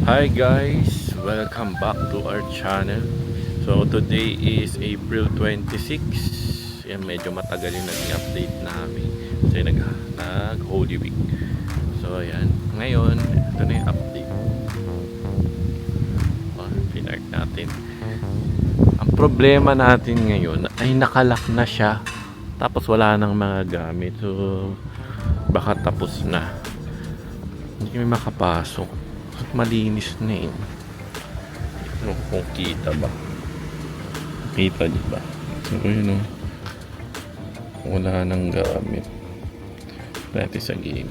Hi guys, welcome back to our channel. So today is April 26. Yan, medyo matagal yung naging update namin kasi nag Holy Week. So ayan, ngayon ito na yung update. Pinark natin. Ang problema natin ngayon ay nakalak na siya, tapos wala nang mga gamit. So baka tapos na, hindi kami makapasok at malinis na eh. Ano kung kita ba? Kita di ba? So yun o, wala nang gamit. Dati sa gilid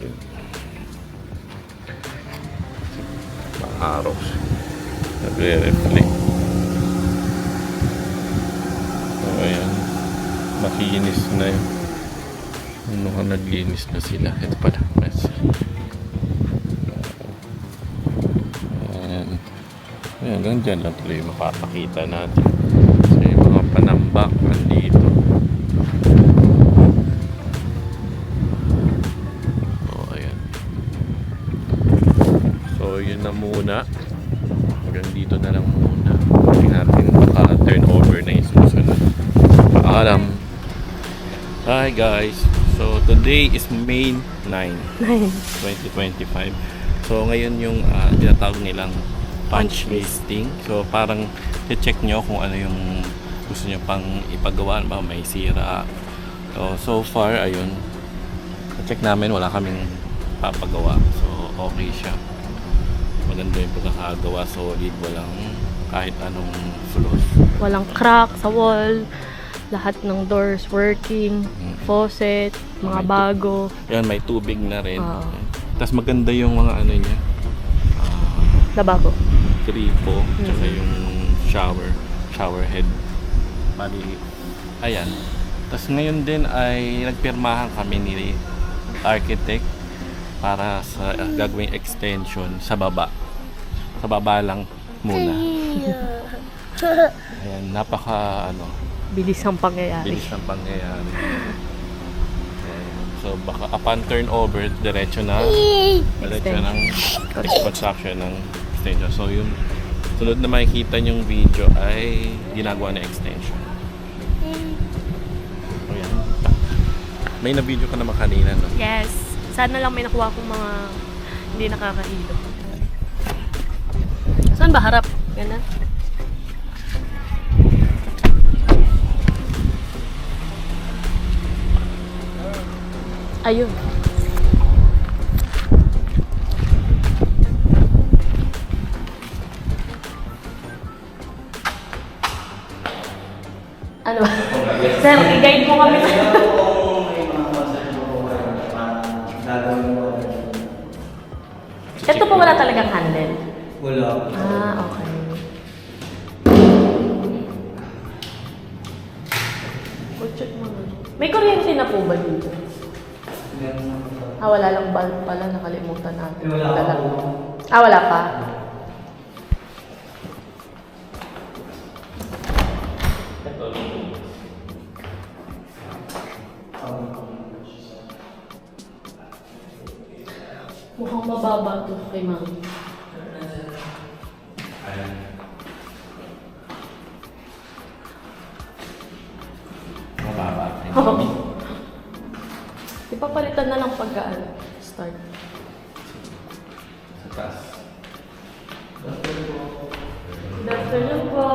mga araw nagre-reflect. So ayan, makinis na yun. Ano ka, naglinis na sila. Ito pala, mas ayan, hanggang dyan lang tuloy mapapakita natin. So yung mga panambak andito. So ayan, so yun na muna, hanggang dito na lang muna. Tingnan natin baka turn over na yung susunod. Paalam. Hi guys, so today is May 9, 2025. So ngayon yung tinatawag nilang punch listing. So parang i-check nyo kung ano yung gusto nyo pang ipagawa, ba may sira. So far ayun, check namin, wala kaming papagawa. So okay siya, maganda yung pagkakagawa, solid, walang kahit anong flaws, walang crack sa wall, lahat ng doors working, faucet, mga bago. Yan, may tubig na rin. Tapos maganda yung mga ano niya, Lababo. gripo, tsaka yung shower head. Bali, ayan. Tapos ngayon din ay nagpirmahan kami ni architect para sa gagawing extension sa baba. Sa baba lang muna. Ayan, napaka Bilis ang pangyayari. bilis ng pangyayari. Ayan. So baka upon turnover, diretso ng construction ng extension. So yung sunod na makikita yung video ay ginagawa na extension. Ayan. May na-video ka naman kanina, no? Yes. Sana lang may nakuha kong mga hindi nakakahilo. Saan ba harap? Ganun? Ayun. Ano ba? Sir, i-guide mo kami. Ito po wala talagang handle. Wala. Okay. Check mo na. May kuryente na po ba dito? Wala lang bulb pala. Nakalimutan natin. Wala pa. Mukhang mababa to kay Mami. Mababa. Ipapalitan na lang pagka start. Sa taas. Good afternoon po.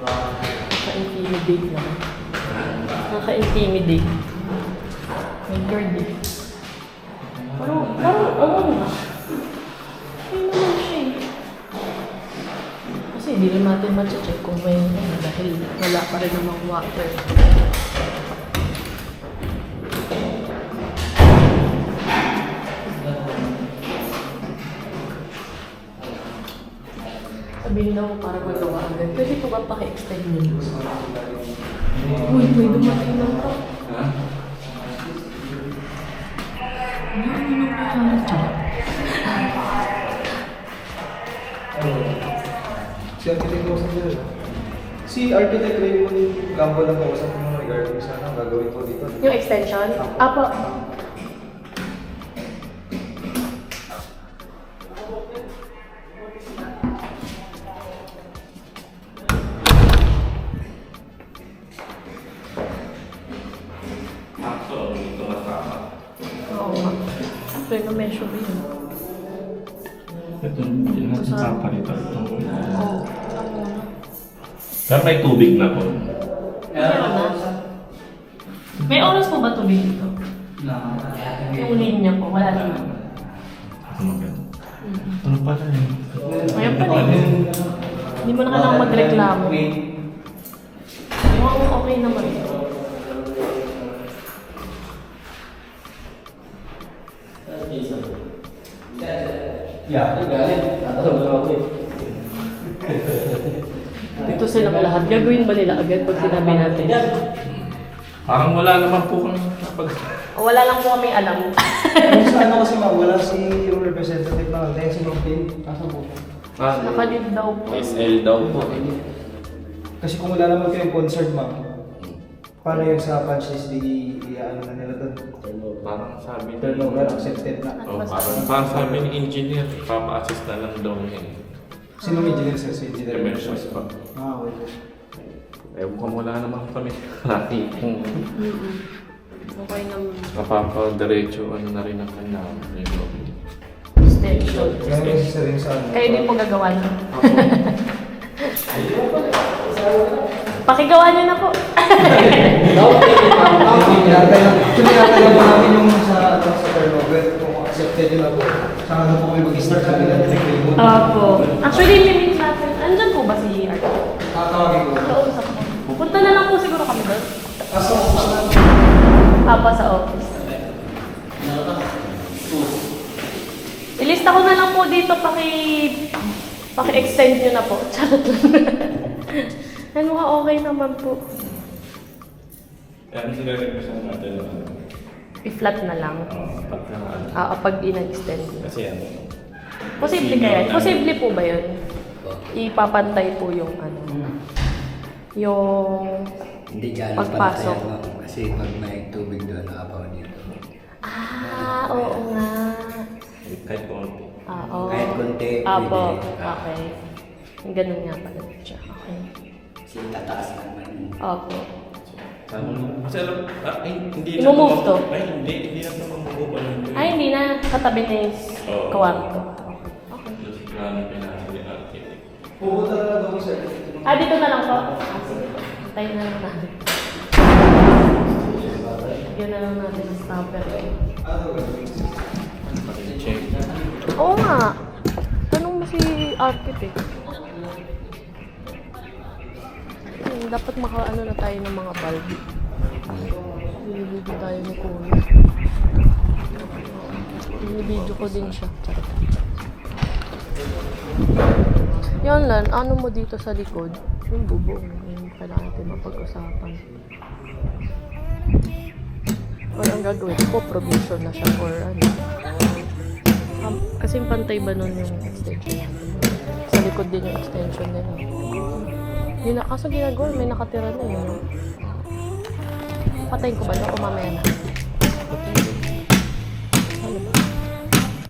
Nakaka-intimidate naman. Nakaka-intimidate. May guard eh. Parang nga. Ay naman siya eh. Kasi hindi rin natin ma-check kung may dahil wala pa rin namang water. Sabihin ako para magawa agad. Pwede ko ba paki-extend nyo? Uy, may dumating lang to. Si Architect Raymond Gambo lang kausap mo regarding sa ano, gagawin ko dito. Yung extension? Apo. Oo nga. Ito yung measure yun. Ito, yun ang sasapa nito. Oo. Pero may tubig na po. Meron na. May oras po ba tubig dito? Yung linya po, wala naman. Ano pala yun? Ngayon pa rin. Hindi mo na kailangan magreklamo. Mukhang okay naman ito. Dito silang lahat. Gagawin ba nila agad pag sinabi natin? Parang wala naman po kami napag... O wala lang po kami alam. Yung sa ano kasi mawala si yung representative na dahil si Ma'am Pin. Asa po? Nakalid daw po. SL daw po. Kasi kung wala naman kayong concert, ma'am, paano yung sa punch list, ano na nila doon? Parang sabi Turnover, accepted na. Oh, parang sabi ni engineer, papa-assist na lang daw niya. Sino may engineer, sir? Si engineer? Emergency pa. Okay. Ewan ko, wala naman kami nakikita. Okay naman. Kapapa-diretso, ano na rin ang kanya. Extension. Ganun kasi sir yung sa ano. Kayo din po gagawa niyo. Pakigawa niyo na po. Tinatay lang po namin yung sa turnover, kung accepted yun na po. Saka na po kami mag-start sa pinag-direct label. Opo. Actually, limit natin. Andyan po ba si Art? Tatawagin ko. Kausap ko. Pupunta na lang po siguro kami doon. Asa ko sa Apa sa office. Ilista ko na lang po dito, paki-extend nyo na po. Charot lang. Yan, mukhang okay naman po. Ano sila-represent natin? I-flat na lang. Pag in-extend. Kasi ano? Posible kaya? Posible po ba yun? Ipapantay po yung ano. Yung Hindi dyan pagpasok. pantayan mo kasi pag may tubig doon, nakapaw dito. Oo nga. Kahit konti. Oo. Kahit konti, Apo. pwede. Okay. Ganun nga pala siya. Okay. Kasi tataas naman. Opo. Kasi alam, hindi na I-move to? Ay, hindi na ito mamove. Ay, hindi na. Katabi na yung Oo. kwarto. pupunta na lang doon, sir. Dito na lang po. Sige. Antayin na lang natin. Lagyan na lang natin ang stopper. Oo nga. Tanong mo si architect. Dapat makaano na tayo ng mga bulb. Nilibigyan tayo ni Kuya. Nilibidyo ko din siya. Charot. Yan lang, ano mo dito sa likod? Yung bubong. Yung kailangan natin mapag-usapan. Or ang gagawin ko, provision na siya for ano. Kasi pantay ba nun yung extension natin? Sa likod din yung extension nila. Yun na, kaso ginagawa, may nakatira na yun. Patayin ko ba na o mamaya na? Ano ba?